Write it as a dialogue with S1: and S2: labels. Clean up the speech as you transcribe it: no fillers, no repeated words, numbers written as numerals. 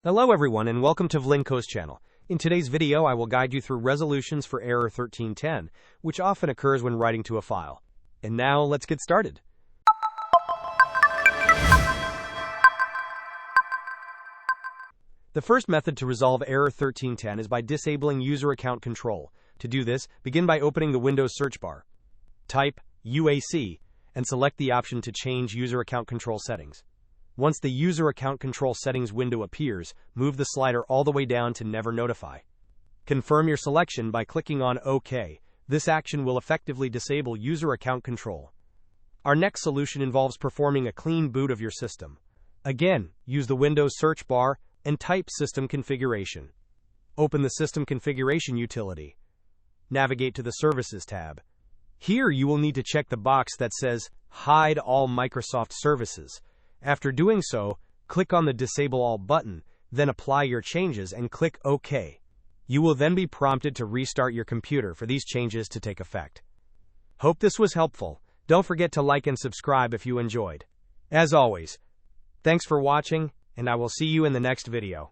S1: Hello everyone and welcome to Vlinko's channel. In today's video I will guide you through resolutions for error 1310, which often occurs when writing to a file. And now let's get started. The first method to resolve error 1310 is by disabling user account control. To do this, begin by opening the Windows search bar. Type UAC and select the option to change user account control settings. Once the User Account Control Settings window appears, move the slider all the way down to Never Notify. Confirm your selection by clicking on OK. This action will effectively disable user account control. Our next solution involves performing a clean boot of your system. Again, use the Windows search bar and type System Configuration. Open the System Configuration utility. Navigate to the Services tab. Here you will need to check the box that says Hide All Microsoft Services. After doing so, click on the Disable All button, then apply your changes and click OK. You will then be prompted to restart your computer for these changes to take effect. Hope this was helpful. Don't forget to like and subscribe if you enjoyed. As always, thanks for watching, and I will see you in the next video.